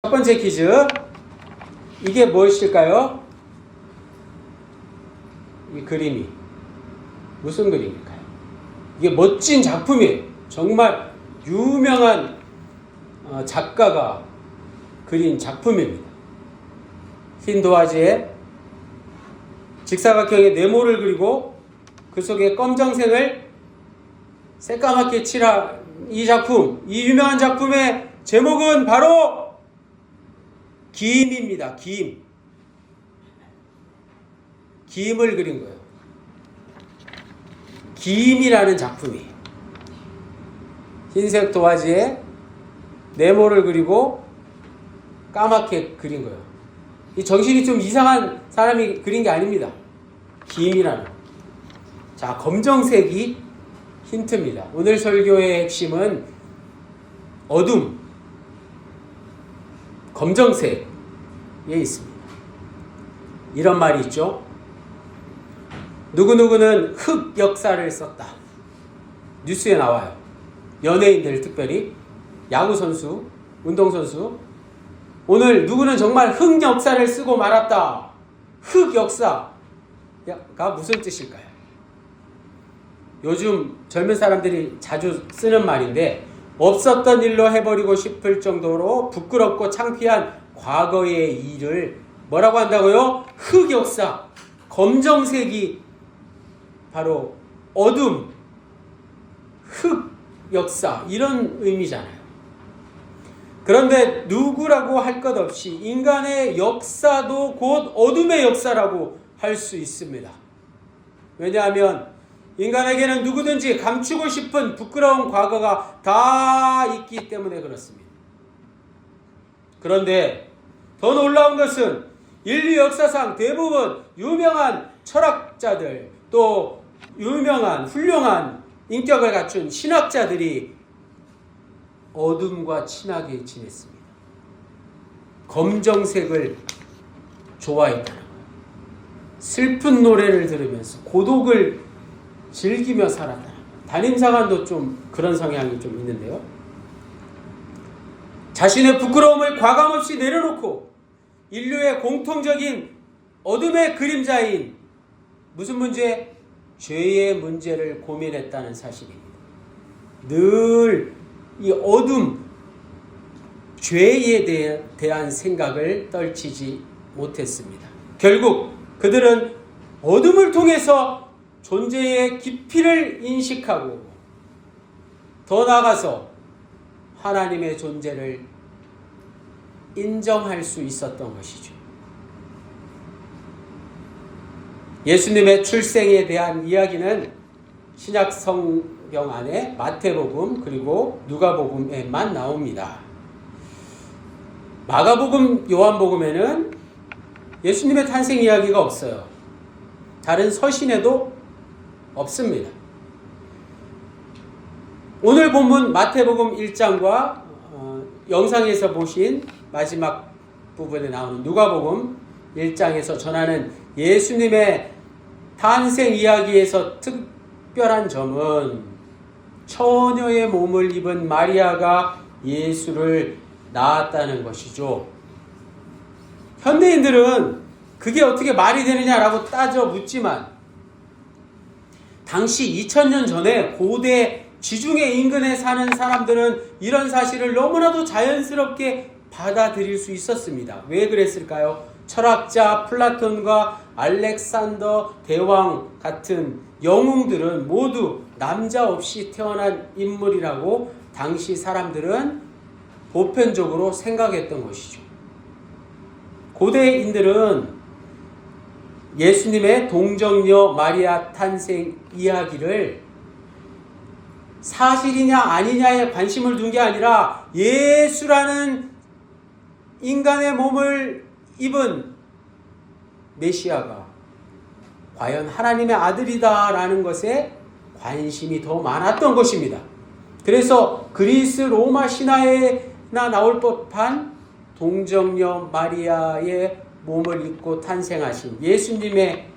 첫 번째 퀴즈. 이게 무엇일까요? 이 그림이 무슨 그림일까요? 이게 멋진 작품이에요. 정말 유명한 작가가 그린 작품입니다. 흰 도화지에 직사각형의 네모를 그리고 그 속에 검정색을 새까맣게 칠한 이 작품, 이 유명한 작품의 제목은 바로 김입니다. 김을 그린 거예요. 김이라는 작품이 흰색 도화지에 네모를 그리고 까맣게 그린 거예요. 이 정신이 좀 이상한 사람이 그린 게 아닙니다. 김이라는. 자, 검정색이 힌트입니다. 오늘 설교의 핵심은 어둠, 검정색에 있습니다. 이런 말이 있죠. 누구누구는 흑 역사를 썼다. 뉴스에 나와요. 연예인들 특별히 야구선수, 운동선수. 오늘 누구는 정말 흑 역사를 쓰고 말았다. 흑 역사가 무슨 뜻일까요? 요즘 젊은 사람들이 자주 쓰는 말인데 없었던 일로 해버리고 싶을 정도로 부끄럽고 창피한 과거의 일을 뭐라고 한다고요? 흑 역사. 검정색이 바로 어둠, 흑 역사 이런 의미잖아요. 그런데 누구라고 할 것 없이 인간의 역사도 곧 어둠의 역사라고 할 수 있습니다. 왜냐하면 인간에게는 누구든지 감추고 싶은 부끄러운 과거가 다 있기 때문에 그렇습니다. 그런데 더 놀라운 것은 인류 역사상 대부분 유명한 철학자들 또 유명한 훌륭한 인격을 갖춘 신학자들이 어둠과 친하게 지냈습니다. 검정색을 좋아했다는 거예요. 슬픈 노래를 들으면서 고독을 즐기며 살았다. 담임상한도 좀 그런 성향이 좀 있는데요. 자신의 부끄러움을 과감없이 내려놓고 인류의 공통적인 어둠의 그림자인 무슨 문제? 죄의 문제를 고민했다는 사실입니다. 늘 이 어둠, 죄에 대한 생각을 떨치지 못했습니다. 결국 그들은 어둠을 통해서 존재의 깊이를 인식하고 더 나아가서 하나님의 존재를 인정할 수 있었던 것이죠. 예수님의 출생에 대한 이야기는 신약 성경 안에 마태복음 그리고 누가복음에만 나옵니다. 마가복음, 요한복음에는 예수님의 탄생 이야기가 없어요. 다른 서신에도 없습니다. 오늘 본문 마태복음 1장과 영상에서 보신 마지막 부분에 나오는 누가복음 1장에서 전하는 예수님의 탄생 이야기에서 특별한 점은 처녀의 몸을 입은 마리아가 예수를 낳았다는 것이죠. 현대인들은 그게 어떻게 말이 되느냐라고 따져 묻지만 당시 2000년 전에 고대 지중해 인근에 사는 사람들은 이런 사실을 너무나도 자연스럽게 받아들일 수 있었습니다. 왜 그랬을까요? 철학자 플라톤과 알렉산더 대왕 같은 영웅들은 모두 남자 없이 태어난 인물이라고 당시 사람들은 보편적으로 생각했던 것이죠. 고대인들은 예수님의 동정녀 마리아 탄생 이야기를 사실이냐 아니냐에 관심을 둔 게 아니라 예수라는 인간의 몸을 입은 메시아가 과연 하나님의 아들이다라는 것에 관심이 더 많았던 것입니다. 그래서 그리스 로마 신화에나 나올 법한 동정녀 마리아의 몸을 입고 탄생하신 예수님의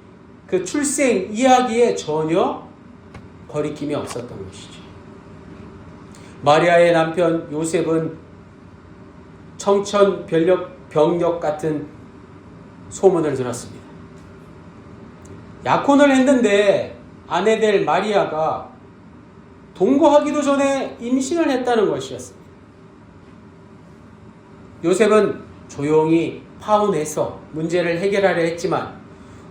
그 출생 이야기에 전혀 거리낌이 없었던 것이죠. 마리아의 남편 요셉은 청천벽력 같은 소문을 들었습니다. 약혼을 했는데 아내 될 마리아가 동거하기도 전에 임신을 했다는 것이었습니다. 요셉은 조용히 파혼해서 문제를 해결하려 했지만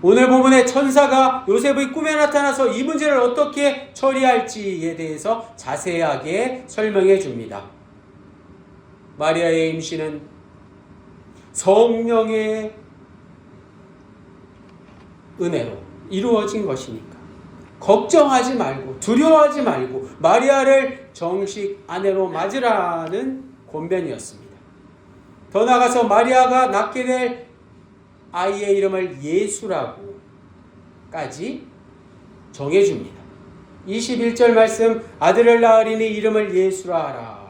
오늘 본문의 천사가 요셉의 꿈에 나타나서 이 문제를 어떻게 처리할지에 대해서 자세하게 설명해 줍니다. 마리아의 임신은 성령의 은혜로 이루어진 것이니까 걱정하지 말고 두려워하지 말고 마리아를 정식 아내로 맞으라는 권면이었습니다. 더 나아가서 마리아가 낳게 될 아이의 이름을 예수라고까지 정해줍니다. 21절 말씀, 아들을 낳으리니 이름을 예수라 하라.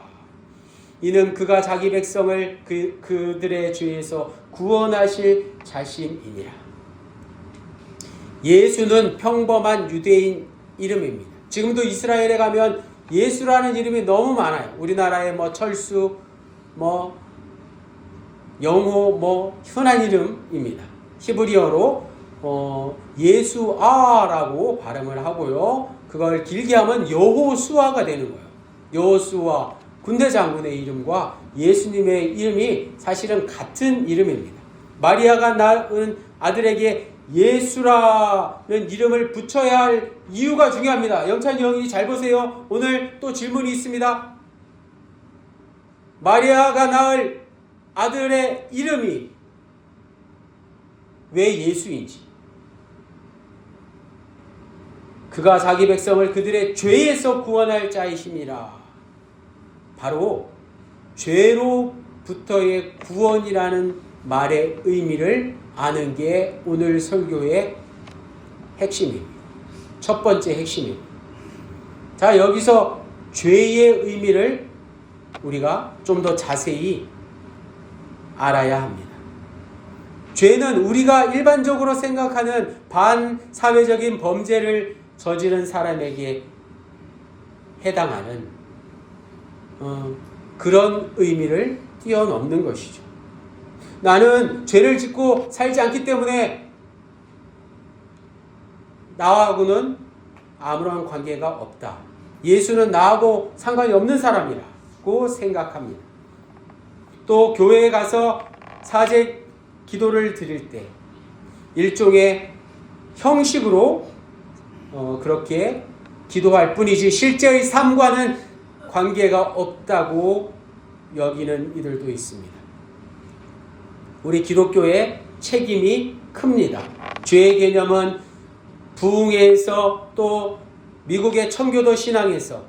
이는 그가 자기 백성을 그들의 죄에서 구원하실 자신이니라. 예수는 평범한 유대인 이름입니다. 지금도 이스라엘에 가면 예수라는 이름이 너무 많아요. 우리나라에 철수, 영호, 흔한 이름입니다. 히브리어로 예수아라고 발음을 하고요. 그걸 길게 하면 여호수아가 되는 거예요. 여호수아 군대 장군의 이름과 예수님의 이름이 사실은 같은 이름입니다. 마리아가 낳은 아들에게 예수라는 이름을 붙여야 할 이유가 중요합니다. 영찬이 형이 잘 보세요. 오늘 또 질문이 있습니다. 마리아가 낳을 아들의 이름이 왜 예수인지, 그가 자기 백성을 그들의 죄에서 구원할 자이심이라. 바로 죄로부터의 구원이라는 말의 의미를 아는 게 오늘 설교의 핵심입니다. 첫 번째 핵심입니다. 자, 여기서 죄의 의미를 우리가 좀 더 자세히 알아야 합니다. 죄는 우리가 일반적으로 생각하는 반사회적인 범죄를 저지른 사람에게 해당하는 그런 의미를 뛰어넘는 것이죠. 나는 죄를 짓고 살지 않기 때문에 나하고는 아무런 관계가 없다. 예수는 나하고 상관이 없는 사람이라고 생각합니다. 또 교회에 가서 사제 기도를 드릴 때 일종의 형식으로 그렇게 기도할 뿐이지 실제의 삶과는 관계가 없다고 여기는 이들도 있습니다. 우리 기독교의 책임이 큽니다. 죄의 개념은 부흥회에서 또 미국의 청교도 신앙에서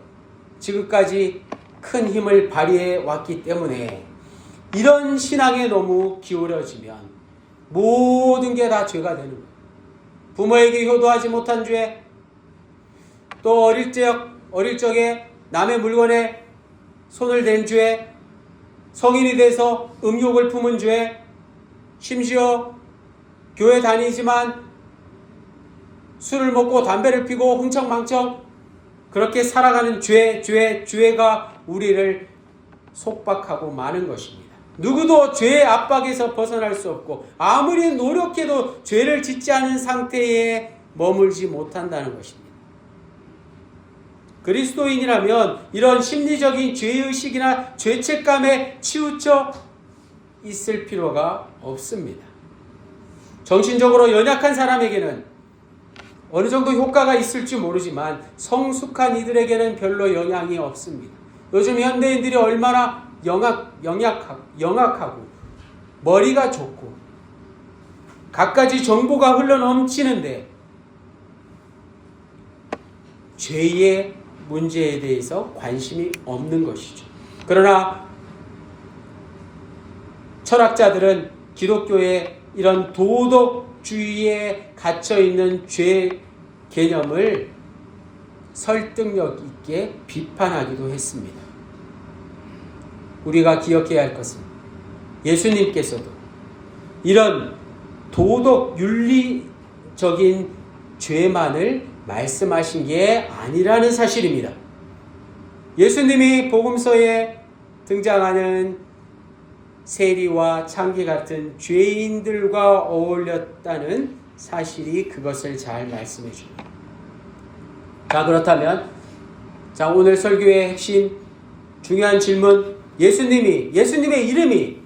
지금까지 큰 힘을 발휘해 왔기 때문에 이런 신앙에 너무 기울어지면 모든 게 다 죄가 되는 거예요. 부모에게 효도하지 못한 죄, 또 어릴 적에 남의 물건에 손을 댄 죄, 성인이 돼서 음욕을 품은 죄, 심지어 교회 다니지만 술을 먹고 담배를 피고 흥청망청 그렇게 살아가는 죄가 우리를 속박하고 많은 것입니다. 누구도 죄의 압박에서 벗어날 수 없고 아무리 노력해도 죄를 짓지 않은 상태에 머물지 못한다는 것입니다. 그리스도인이라면 이런 심리적인 죄의식이나 죄책감에 치우쳐 있을 필요가 없습니다. 정신적으로 연약한 사람에게는 어느 정도 효과가 있을지 모르지만 성숙한 이들에게는 별로 영향이 없습니다. 요즘 현대인들이 얼마나 영악하고 머리가 좋고 갖가지 정보가 흘러넘치는데 죄의 문제에 대해서 관심이 없는 것이죠. 그러나 철학자들은 기독교의 이런 도덕주의에 갇혀있는 죄 개념을 설득력 있게 비판하기도 했습니다. 우리가 기억해야 할 것은 예수님께서도 이런 도덕 윤리적인 죄만을 말씀하신 게 아니라는 사실입니다. 예수님이 복음서에 등장하는 세리와 창기 같은 죄인들과 어울렸다는 사실이 그것을 잘 말씀해 줍니다. 자, 그렇다면 오늘 설교의 핵심 중요한 질문, 예수님의 이름이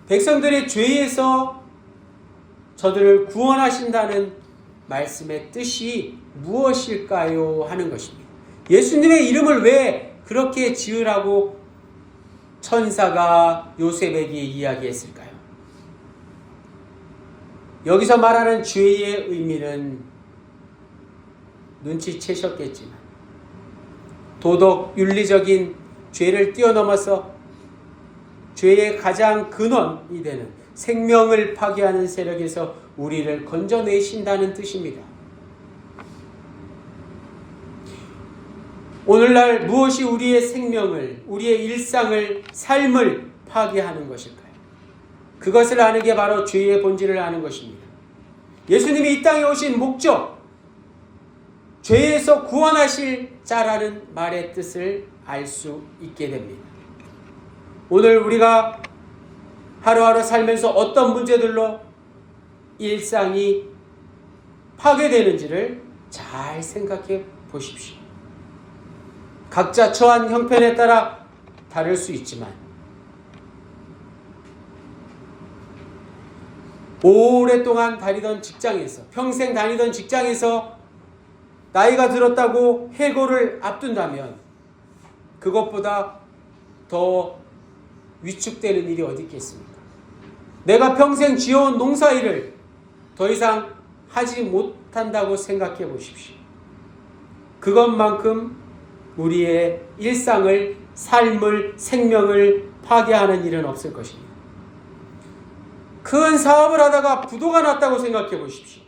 백성들의 죄에서 저들을 구원하신다는 말씀의 뜻이 무엇일까요? 하는 것입니다. 예수님의 이름을 왜 그렇게 지으라고 천사가 요셉에게 이야기했을까요? 여기서 말하는 죄의 의미는 눈치채셨겠지만 도덕, 윤리적인 죄를 뛰어넘어서 죄의 가장 근원이 되는 생명을 파괴하는 세력에서 우리를 건져내신다는 뜻입니다. 오늘날 무엇이 우리의 생명을, 우리의 일상을, 삶을 파괴하는 것일까요? 그것을 아는 게 바로 죄의 본질을 아는 것입니다. 예수님이 이 땅에 오신 목적, 죄에서 구원하실 자라는 말의 뜻을 알 수 있게 됩니다. 오늘 우리가 하루하루 살면서 어떤 문제들로 일상이 파괴되는지를 잘 생각해 보십시오. 각자 처한 형편에 따라 다를 수 있지만 오랫동안 다니던 직장에서, 평생 다니던 직장에서 나이가 들었다고 해고를 앞둔다면 그것보다 더 위축되는 일이 어디 있겠습니까? 내가 평생 지어온 농사일을 더 이상 하지 못한다고 생각해 보십시오. 그것만큼 우리의 일상을, 삶을, 생명을 파괴하는 일은 없을 것입니다. 큰 사업을 하다가 부도가 났다고 생각해 보십시오.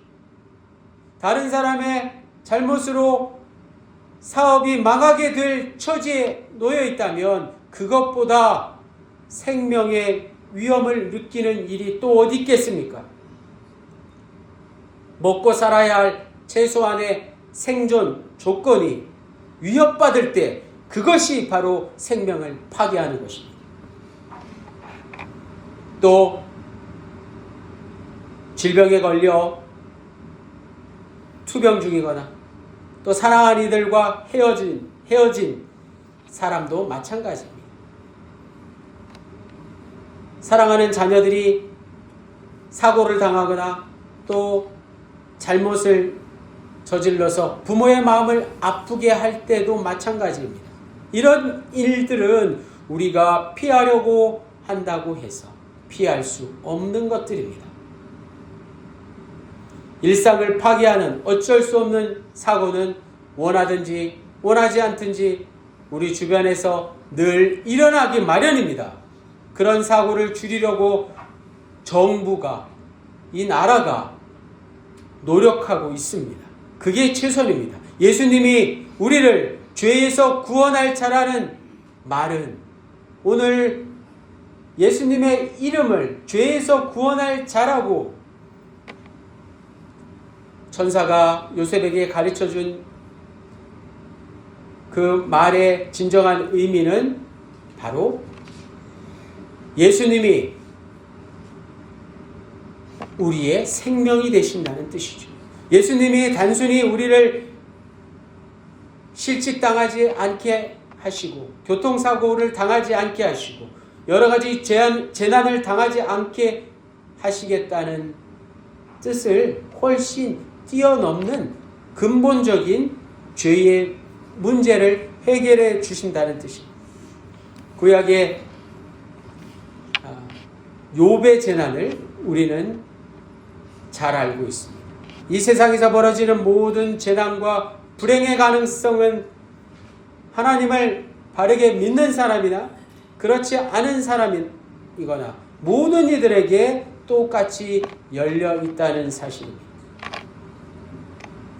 다른 사람의 잘못으로 사업이 망하게 될 처지에 놓여 있다면 그것보다 생명의 위험을 느끼는 일이 또 어디 있겠습니까? 먹고 살아야 할 최소한의 생존 조건이 위협받을 때 그것이 바로 생명을 파괴하는 것입니다. 또 질병에 걸려 투병 중이거나 또 사랑하는 이들과 헤어진 사람도 마찬가지입니다. 사랑하는 자녀들이 사고를 당하거나 또 잘못을 저질러서 부모의 마음을 아프게 할 때도 마찬가지입니다. 이런 일들은 우리가 피하려고 한다고 해서 피할 수 없는 것들입니다. 일상을 파괴하는 어쩔 수 없는 사고는 원하든지 원하지 않든지 우리 주변에서 늘 일어나기 마련입니다. 그런 사고를 줄이려고 정부가, 이 나라가 노력하고 있습니다. 그게 최선입니다. 예수님이 우리를 죄에서 구원할 자라는 말은 오늘 예수님의 이름을 죄에서 구원할 자라고 천사가 요셉에게 가르쳐준 그 말의 진정한 의미는 바로 예수님이 우리의 생명이 되신다는 뜻이죠. 예수님이 단순히 우리를 실직당하지 않게 하시고 교통사고를 당하지 않게 하시고 여러 가지 재난을 당하지 않게 하시겠다는 뜻을 훨씬 뛰어넘는 근본적인 죄의 문제를 해결해 주신다는 뜻입니다. 구약의 욥의 재난을 우리는 잘 알고 있습니다. 이 세상에서 벌어지는 모든 재난과 불행의 가능성은 하나님을 바르게 믿는 사람이나 그렇지 않은 사람이거나 모든 이들에게 똑같이 열려 있다는 사실입니다.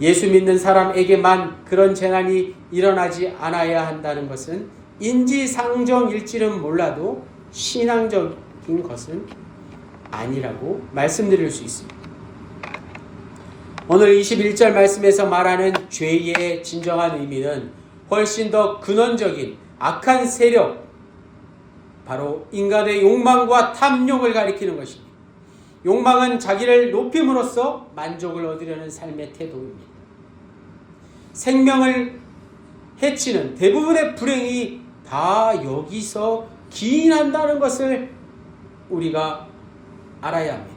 예수 믿는 사람에게만 그런 재난이 일어나지 않아야 한다는 것은 인지상정일지는 몰라도 신앙적인 것은 아니라고 말씀드릴 수 있습니다. 오늘 21절 말씀에서 말하는 죄의 진정한 의미는 훨씬 더 근원적인 악한 세력의 바로 인간의 욕망과 탐욕을 가리키는 것입니다. 욕망은 자기를 높임으로써 만족을 얻으려는 삶의 태도입니다. 생명을 해치는 대부분의 불행이 다 여기서 기인한다는 것을 우리가 알아야 합니다.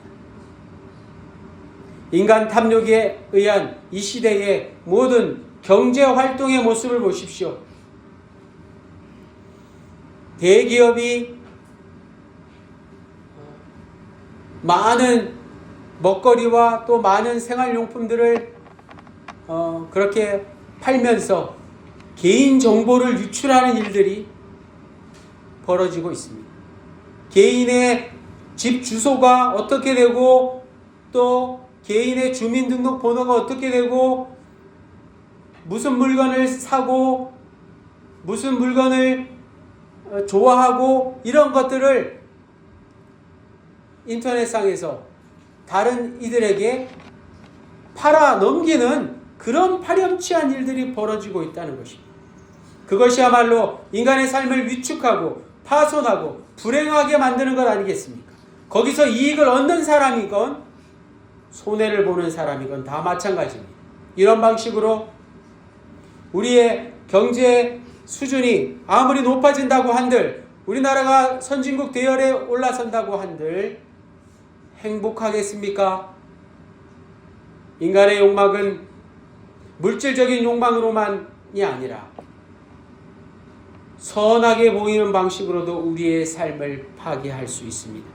인간 탐욕에 의한 이 시대의 모든 경제 활동의 모습을 보십시오. 대기업이 많은 먹거리와 또 많은 생활용품들을 그렇게 팔면서 개인 정보를 유출하는 일들이 벌어지고 있습니다. 개인의 집 주소가 어떻게 되고 또 개인의 주민등록번호가 어떻게 되고 무슨 물건을 사고 무슨 물건을 좋아하고 이런 것들을 인터넷상에서 다른 이들에게 팔아 넘기는 그런 파렴치한 일들이 벌어지고 있다는 것입니다. 그것이야말로 인간의 삶을 위축하고 파손하고 불행하게 만드는 것 아니겠습니까? 거기서 이익을 얻는 사람이건 손해를 보는 사람이건 다 마찬가지입니다. 이런 방식으로 우리의 경제 수준이 아무리 높아진다고 한들 우리나라가 선진국 대열에 올라선다고 한들 행복하겠습니까? 인간의 욕망은 물질적인 욕망으로만이 아니라 선하게 보이는 방식으로도 우리의 삶을 파괴할 수 있습니다.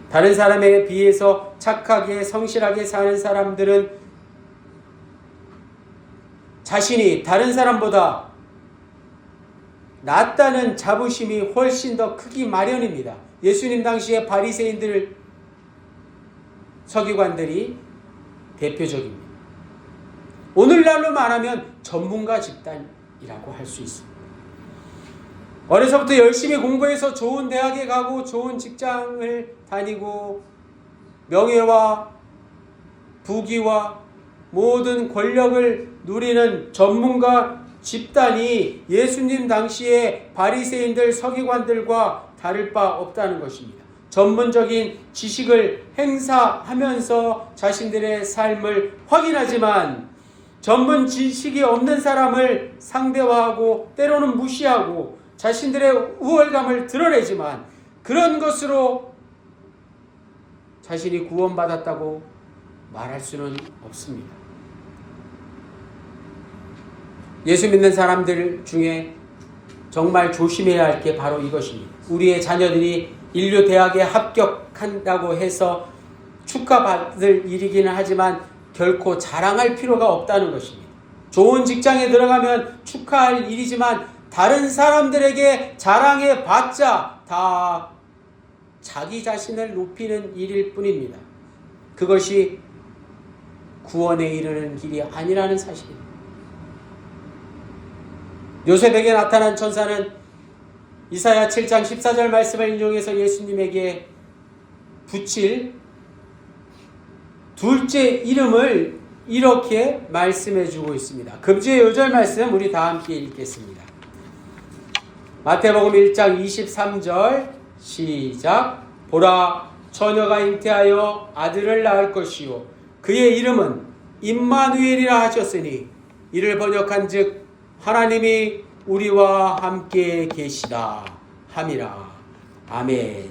다른 사람에 비해서 착하게 성실하게 사는 사람들은 자신이 다른 사람보다 낫다는 자부심이 훨씬 더 크기 마련입니다. 예수님 당시의 바리새인들 서기관들이 대표적입니다. 오늘날로 말하면 전문가 집단이라고 할 수 있습니다. 어려서부터 열심히 공부해서 좋은 대학에 가고 좋은 직장을 다니고 명예와 부귀와 모든 권력을 누리는 전문가 집단이 예수님 당시의 바리새인들 서기관들과 다를 바 없다는 것입니다. 전문적인 지식을 행사하면서 자신들의 삶을 확인하지만 전문 지식이 없는 사람을 상대화하고 때로는 무시하고 자신들의 우월감을 드러내지만 그런 것으로 자신이 구원받았다고 말할 수는 없습니다. 예수 믿는 사람들 중에 정말 조심해야 할 게 바로 이것입니다. 우리의 자녀들이 인류 대학에 합격한다고 해서 축하받을 일이기는 하지만 결코 자랑할 필요가 없다는 것입니다. 좋은 직장에 들어가면 축하할 일이지만 다른 사람들에게 자랑해봤자 다 자기 자신을 높이는 일일 뿐입니다. 그것이 구원에 이르는 길이 아니라는 사실입니다. 요셉에게 나타난 천사는 이사야 7장 14절 말씀을 인용해서 예수님에게 붙일 둘째 이름을 이렇게 말씀해 주고 있습니다. 금주의 요절 말씀 우리 다 함께 읽겠습니다. 마태복음 1장 23절 시작. 보라, 처녀가 잉태하여 아들을 낳을 것이요 그의 이름은 임마누엘이라 하셨으니 이를 번역한즉 하나님이 우리와 함께 계시다 함이라. 아멘.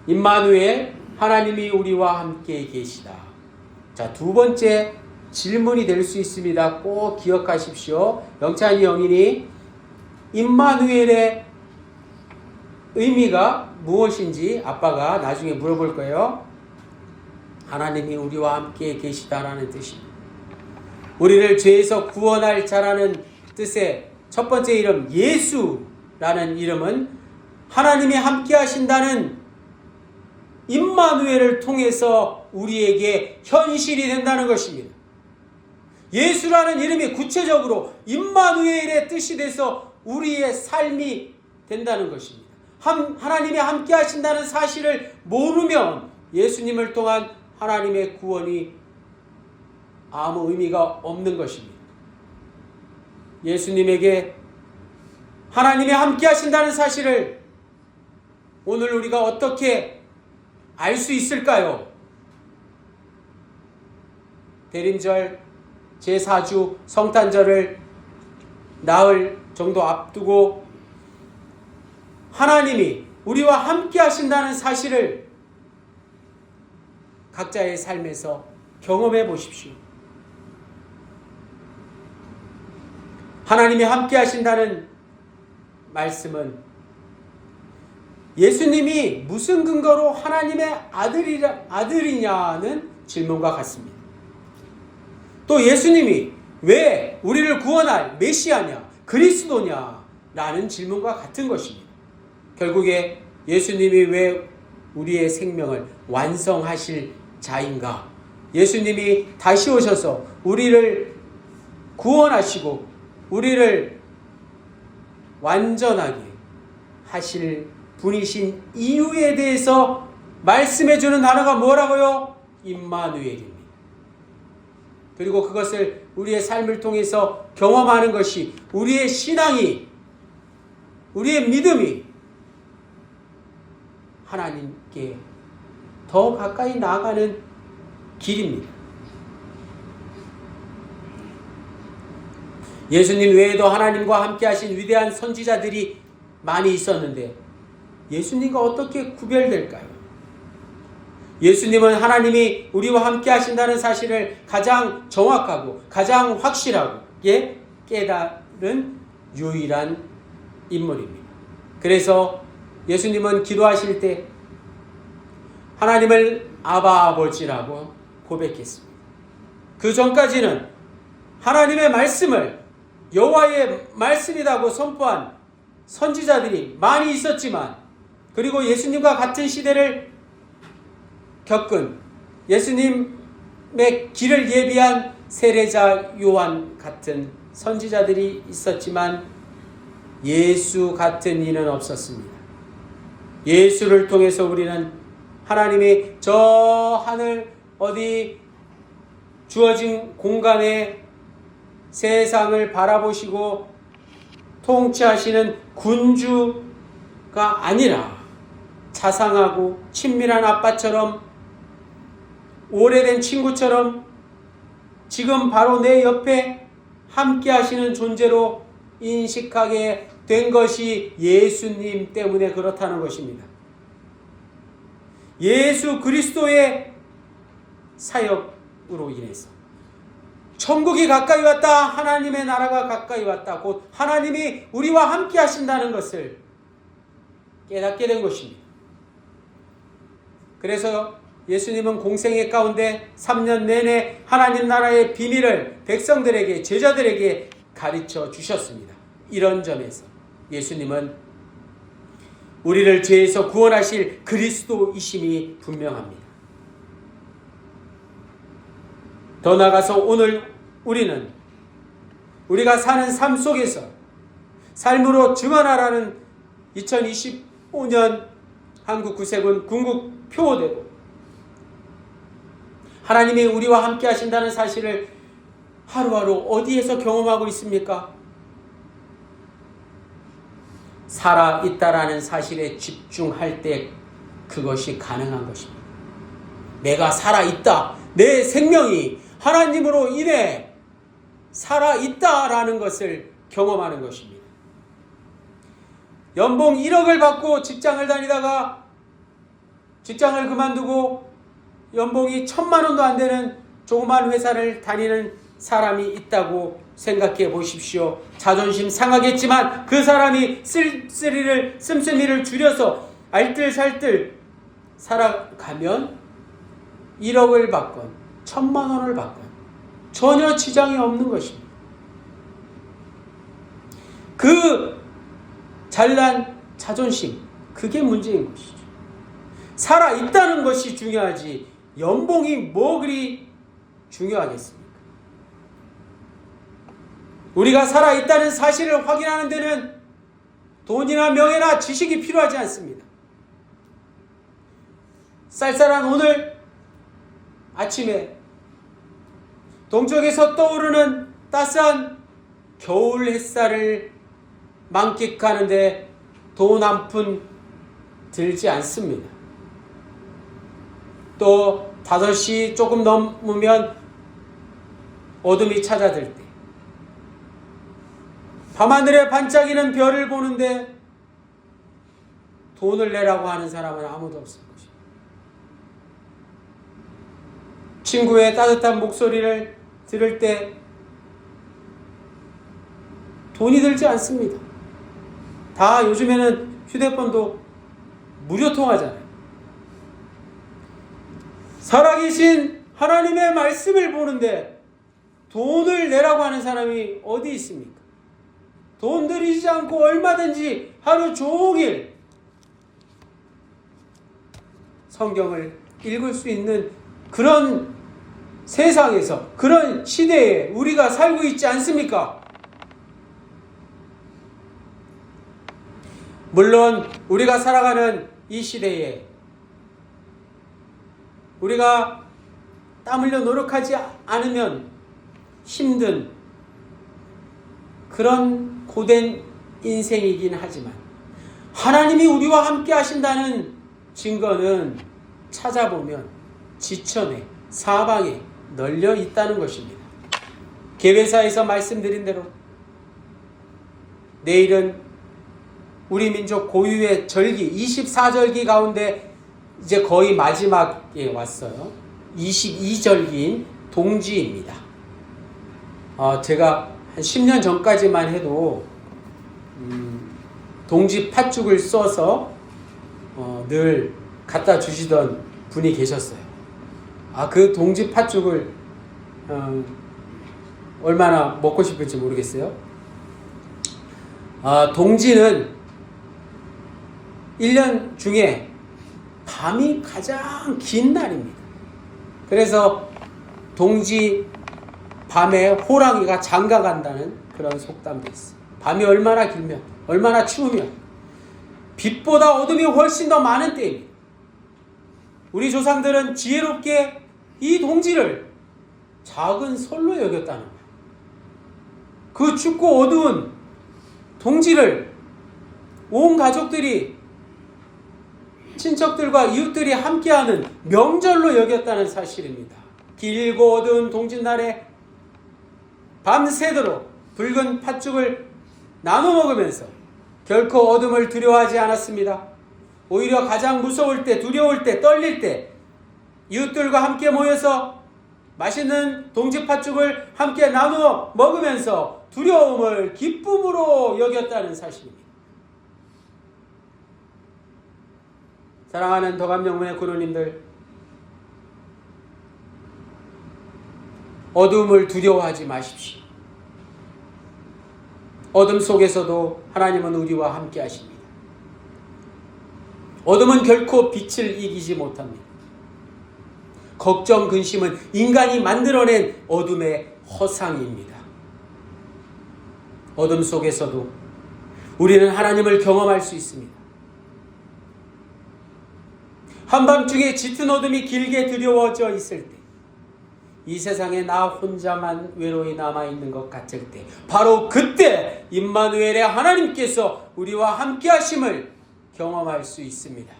임마누엘, 하나님이 우리와 함께 계시다. 자, 두 번째 질문이 될 수 있습니다. 꼭 기억하십시오. 영찬이 영인이 임마누엘의 의미가 무엇인지 아빠가 나중에 물어볼 거예요. 하나님이 우리와 함께 계시다라는 뜻입니다. 우리를 죄에서 구원할 자라는 뜻의 첫 번째 이름 예수라는 이름은 하나님이 함께 하신다는 임마누엘을 통해서 우리에게 현실이 된다는 것입니다. 예수라는 이름이 구체적으로 임마누엘의 뜻이 돼서 우리의 삶이 된다는 것입니다. 하나님이 함께 하신다는 사실을 모르면 예수님을 통한 하나님의 구원이 아무 의미가 없는 것입니다. 예수님에게 하나님이 함께 하신다는 사실을 오늘 우리가 어떻게 알 수 있을까요? 대림절 제4주 성탄절을 나흘 정도 앞두고 하나님이 우리와 함께 하신다는 사실을 각자의 삶에서 경험해 보십시오. 하나님이 함께 하신다는 말씀은 예수님이 무슨 근거로 하나님의 아들이냐는 질문과 같습니다. 또 예수님이 왜 우리를 구원할 메시아냐, 그리스도냐 라는 질문과 같은 것입니다. 결국에 예수님이 왜 우리의 생명을 완성하실 자인가? 예수님이 다시 오셔서 우리를 구원하시고 우리를 완전하게 하실 분이신 이유에 대해서 말씀해주는 단어가 뭐라고요? 임마누엘입니다. 그리고 그것을 우리의 삶을 통해서 경험하는 것이 우리의 신앙이, 우리의 믿음이 하나님께 더 가까이 나아가는 길입니다. 예수님 외에도 하나님과 함께 하신 위대한 선지자들이 많이 있었는데 예수님과 어떻게 구별될까요? 예수님은 하나님이 우리와 함께 하신다는 사실을 가장 정확하고 가장 확실하게 깨달은 유일한 인물입니다. 그래서 예수님은 기도하실 때 하나님을 아바 아버지라고 고백했습니다. 그 전까지는 하나님의 말씀을 여호와의 말씀이라고 선포한 선지자들이 많이 있었지만, 그리고 예수님과 같은 시대를 겪은 예수님의 길을 예비한 세례자 요한 같은 선지자들이 있었지만 예수 같은 이는 없었습니다. 예수를 통해서 우리는 하나님이 저 하늘 어디 주어진 공간에 세상을 바라보시고 통치하시는 군주가 아니라 자상하고 친밀한 아빠처럼, 오래된 친구처럼 지금 바로 내 옆에 함께 하시는 존재로 인식하게 된 것이 예수님 때문에 그렇다는 것입니다. 예수 그리스도의 사역으로 인해서 천국이 가까이 왔다, 하나님의 나라가 가까이 왔다, 곧 하나님이 우리와 함께 하신다는 것을 깨닫게 된 것입니다. 그래서 예수님은 공생애 가운데 3년 내내 하나님 나라의 비밀을 백성들에게, 제자들에게 가르쳐 주셨습니다. 이런 점에서 예수님은 우리를 죄에서 구원하실 그리스도이심이 분명합니다. 더 나아가서 오늘 우리는 우리가 사는 삶 속에서 삶으로 증언하라는 2025년 한국 구세군 군국 표어대로 하나님이 우리와 함께 하신다는 사실을 하루하루 어디에서 경험하고 있습니까? 살아있다라는 사실에 집중할 때 그것이 가능한 것입니다. 내가 살아있다, 내 생명이 하나님으로 인해 살아있다라는 것을 경험하는 것입니다. 연봉 1억을 받고 직장을 다니다가 직장을 그만두고 연봉이 1,000만 원도 안 되는 조그만 회사를 다니는 사람이 있다고 생각해 보십시오. 자존심 상하겠지만 그 사람이 씀씀이를 줄여서 알뜰살뜰 살아가면 1억을 받건 1,000만 원을 받건 전혀 지장이 없는 것입니다. 그 잘난 자존심, 그게 문제인 것이죠. 살아있다는 것이 중요하지 연봉이 뭐 그리 중요하겠습니까? 우리가 살아있다는 사실을 확인하는 데는 돈이나 명예나 지식이 필요하지 않습니다. 쌀쌀한 오늘 아침에 동쪽에서 떠오르는 따스한 겨울 햇살을 만끽하는데 돈 한 푼 들지 않습니다. 또 5시 조금 넘으면 어둠이 찾아들 때, 밤하늘에 반짝이는 별을 보는데 돈을 내라고 하는 사람은 아무도 없을 것입니다. 친구의 따뜻한 목소리를 들을 때 돈이 들지 않습니다. 다 요즘에는 휴대폰도 무료 통화잖아요. 살아계신 하나님의 말씀을 보는데 돈을 내라고 하는 사람이 어디 있습니까? 돈 들이지 않고 얼마든지 하루 종일 성경을 읽을 수 있는 그런 세상에서, 그런 시대에 우리가 살고 있지 않습니까? 물론 우리가 살아가는 이 시대에 우리가 땀 흘려 노력하지 않으면 힘든 그런 고된 인생이긴 하지만 하나님이 우리와 함께 하신다는 증거는 찾아보면 지천에 사방에 널려 있다는 것입니다. 개회사에서 말씀드린 대로 내일은 우리 민족 고유의 절기 24절기 가운데 이제 거의 마지막에 왔어요. 22절기인 동지입니다. 제가 한 10년 전까지만 해도 동지 팥죽을 써서 늘 갖다 주시던 분이 계셨어요. 그 동지 팥죽을 얼마나 먹고 싶을지 모르겠어요. 동지는 1년 중에 밤이 가장 긴 날입니다. 그래서 동지 밤에 호랑이가 장가간다는 그런 속담도 있어요. 밤이 얼마나 길면, 얼마나 추우면 빛보다 어둠이 훨씬 더 많은 때입니다. 우리 조상들은 지혜롭게 이 동지를 작은 솔로 여겼다는 거예요. 그 춥고 어두운 동지를 온 가족들이, 친척들과 이웃들이 함께하는 명절로 여겼다는 사실입니다. 길고 어두운 동짓날에 밤새도록 붉은 팥죽을 나눠 먹으면서 결코 어둠을 두려워하지 않았습니다. 오히려 가장 무서울 때, 두려울 때, 떨릴 때 이웃들과 함께 모여서 맛있는 동지 팥죽을 함께 나누어 먹으면서 두려움을 기쁨으로 여겼다는 사실입니다. 사랑하는 더감영문의 군우님들, 어둠을 두려워하지 마십시오. 어둠 속에서도 하나님은 우리와 함께 하십니다. 어둠은 결코 빛을 이기지 못합니다. 걱정, 근심은 인간이 만들어낸 어둠의 허상입니다. 어둠 속에서도 우리는 하나님을 경험할 수 있습니다. 한밤중에 짙은 어둠이 길게 드리워져 있을 때, 이 세상에 나 혼자만 외로이 남아있는 것 같을 때, 바로 그때 임마누엘의 하나님께서 우리와 함께 하심을 경험할 수 있습니다.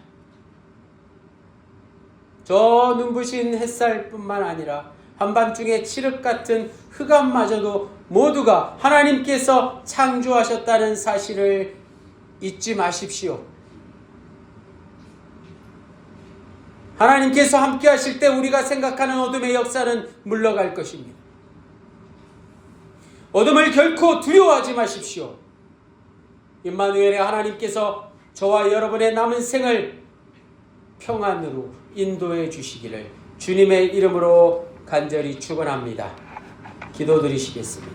저 눈부신 햇살뿐만 아니라 한밤중에 칠흑 같은 흑암마저도 모두가 하나님께서 창조하셨다는 사실을 잊지 마십시오. 하나님께서 함께 하실 때 우리가 생각하는 어둠의 역사는 물러갈 것입니다. 어둠을 결코 두려워하지 마십시오. 임마누엘의 하나님께서 저와 여러분의 남은 생을 평안으로 인도해 주시기를 주님의 이름으로 간절히 축원합니다. 기도드리시겠습니다.